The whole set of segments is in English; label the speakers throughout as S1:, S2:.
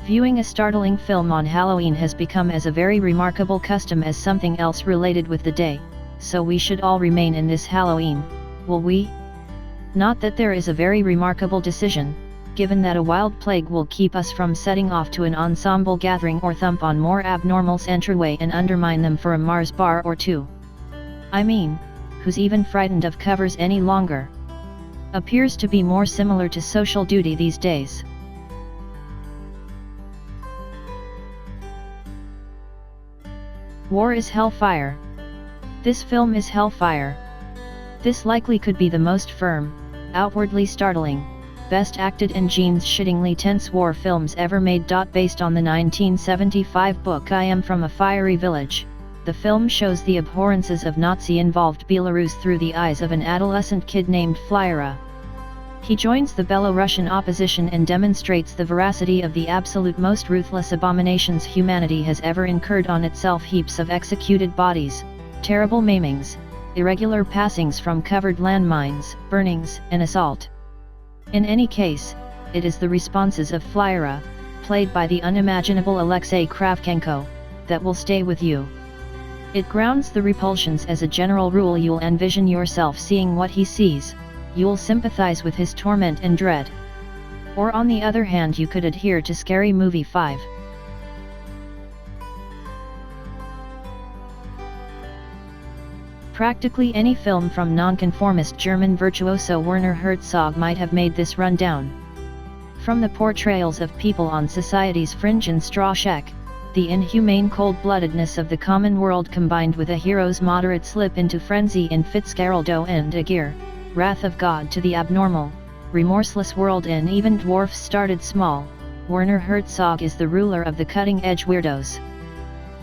S1: Viewing a startling film on Halloween has become as a very remarkable custom as something else related with the day, so we should all remain in this Halloween, will we? Not that there is a very remarkable decision, given that a wild plague will keep us from setting off to an ensemble gathering or thump on more abnormals' entryway and undermine them for a Mars bar or two. I mean, who's even frightened of covers any longer? Appears to be more similar to social duty these days. War is hellfire. This film is hellfire. This likely could be the most firm, outwardly startling, best acted and jeans-shittingly tense war films ever made. Based on the 1975 book I Am From a Fiery Village, the film shows the abhorrences of Nazi-involved Belarus through the eyes of an adolescent kid named Flyara. He joins the Belarusian opposition and demonstrates the veracity of the absolute most ruthless abominations humanity has ever incurred on itself: heaps of executed bodies, terrible maimings, irregular passings from covered landmines, burnings, and assault. In any case, it is the responses of Flyara, played by the unimaginable Alexei Kravchenko, that will stay with you. It grounds the repulsions. As a general rule, you'll envision yourself seeing what he sees, you'll sympathize with his torment and dread. Or on the other hand, you could adhere to Scary Movie 5. Practically any film from nonconformist German virtuoso Werner Herzog might have made this rundown. From the portrayals of people on society's fringe in Strawsheck, the inhumane cold-bloodedness of the common world combined with a hero's moderate slip into frenzy in Fitzgeraldo and Aguirre, Wrath of God, to the abnormal, remorseless world in Even Dwarfs Started Small, Werner Herzog is the ruler of the cutting-edge weirdos.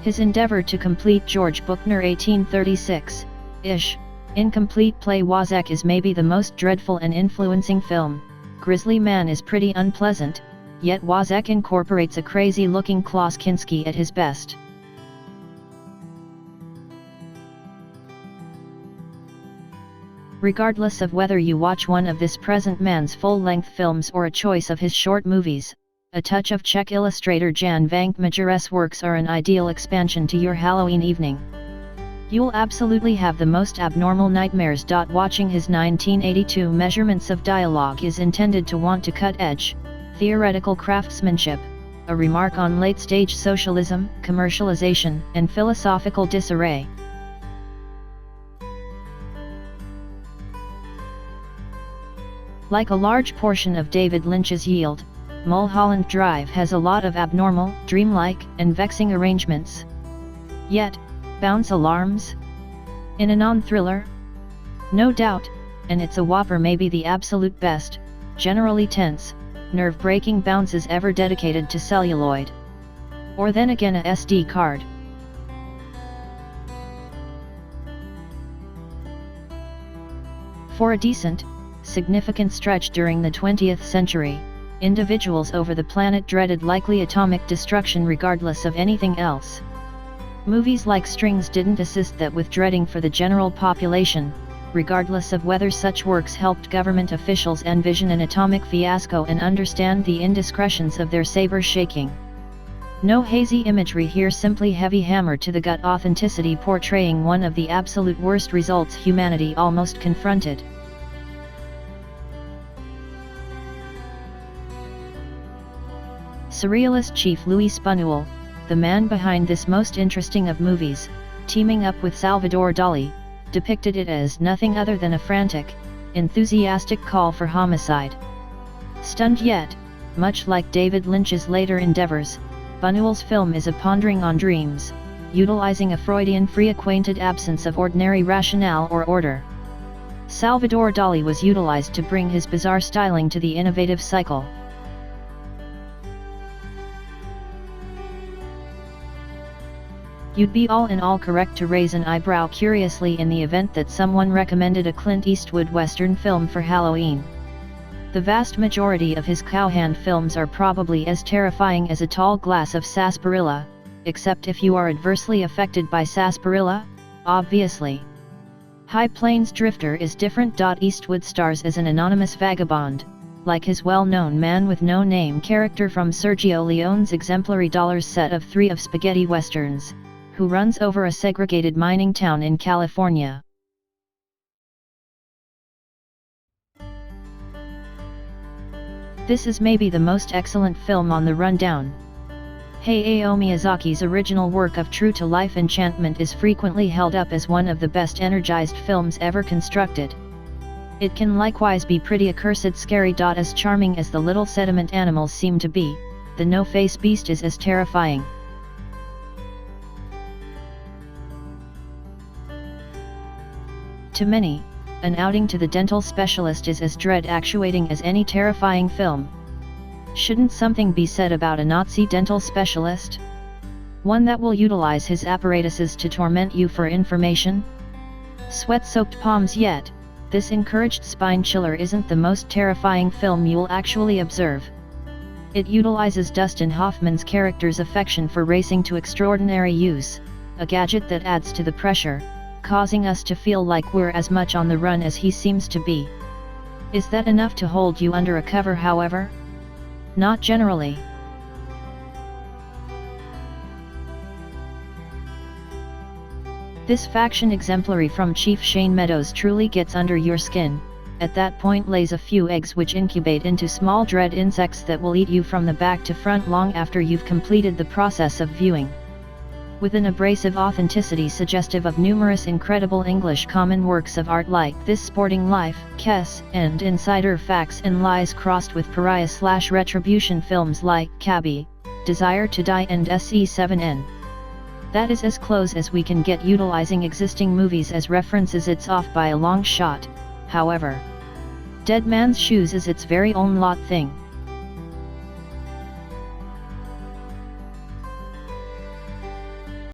S1: His endeavor to complete George Buchner 1836-ish, incomplete play Woyzeck is maybe the most dreadful and influencing film. Grizzly Man is pretty unpleasant, yet Woyzeck incorporates a crazy-looking Klaus Kinski at his best. Regardless of whether you watch one of this present man's full-length films or a choice of his short movies, a touch of Czech illustrator Jan Švankmajer's works are an ideal expansion to your Halloween evening. You'll absolutely have the most abnormal nightmares. Watching his 1982 Measurements of Dialogue is intended to want to cut-edge, theoretical craftsmanship, a remark on late-stage socialism, commercialization, and philosophical disarray. Like a large portion of David Lynch's Yield, Mulholland Drive has a lot of abnormal, dreamlike, and vexing arrangements. Yet, bounce alarms? In a non-thriller? No doubt, and it's a whopper, maybe the absolute best, generally tense, nerve-breaking bounces ever dedicated to celluloid. Or then again a SD card. For a decent, significant stretch during the 20th century, individuals over the planet dreaded likely atomic destruction regardless of anything else. Movies like Strings didn't assist that with dreading for the general population, regardless of whether such works helped government officials envision an atomic fiasco and understand the indiscretions of their saber-shaking. No hazy imagery here, simply heavy hammer to the gut authenticity portraying one of the absolute worst results humanity almost confronted. Surrealist chief Louis Spunuel, the man behind this most interesting of movies, teaming up with Salvador Dali, depicted it as nothing other than a frantic, enthusiastic call for homicide. Stunned yet, much like David Lynch's later endeavors, Buñuel's film is a pondering on dreams, utilizing a Freudian-free acquainted absence of ordinary rationale or order. Salvador Dali was utilized to bring his bizarre styling to the innovative cycle. You'd be all in all correct to raise an eyebrow curiously in the event that someone recommended a Clint Eastwood Western film for Halloween. The vast majority of his cowhand films are probably as terrifying as a tall glass of sarsaparilla, except if you are adversely affected by sarsaparilla, obviously. High Plains Drifter is different. Eastwood stars as an anonymous vagabond, like his well-known Man with No Name character from Sergio Leone's exemplary dollars set of 3 of spaghetti westerns, who runs over a segregated mining town in California. This is maybe the most excellent film on the rundown. Hayao Miyazaki's original work of true-to-life enchantment is frequently held up as one of the best energized films ever constructed. It can likewise be pretty accursed scary. As charming as the little sediment animals seem to be, the no-face beast is as terrifying. To many, an outing to the dental specialist is as dread-actuating as any terrifying film. Shouldn't something be said about a Nazi dental specialist? One that will utilize his apparatuses to torment you for information? Sweat-soaked palms yet, this encouraged spine chiller isn't the most terrifying film you'll actually observe. It utilizes Dustin Hoffman's character's affection for racing to extraordinary use, a gadget that adds to the pressure, causing us to feel like we're as much on the run as he seems to be. Is that enough to hold you under a cover, however? Not generally. This faction exemplary from Chief Shane Meadows truly gets under your skin, at that point lays a few eggs which incubate into small dread insects that will eat you from the back to front long after you've completed the process of viewing. With an abrasive authenticity suggestive of numerous incredible English common works of art like This Sporting Life, Kess, and Insider Facts and Lies crossed with pariah/retribution films like Cabby, Desire to Die and SE7N. That is as close as we can get utilizing existing movies as references. It's off by a long shot, however. Dead Man's Shoes is its very own lot thing.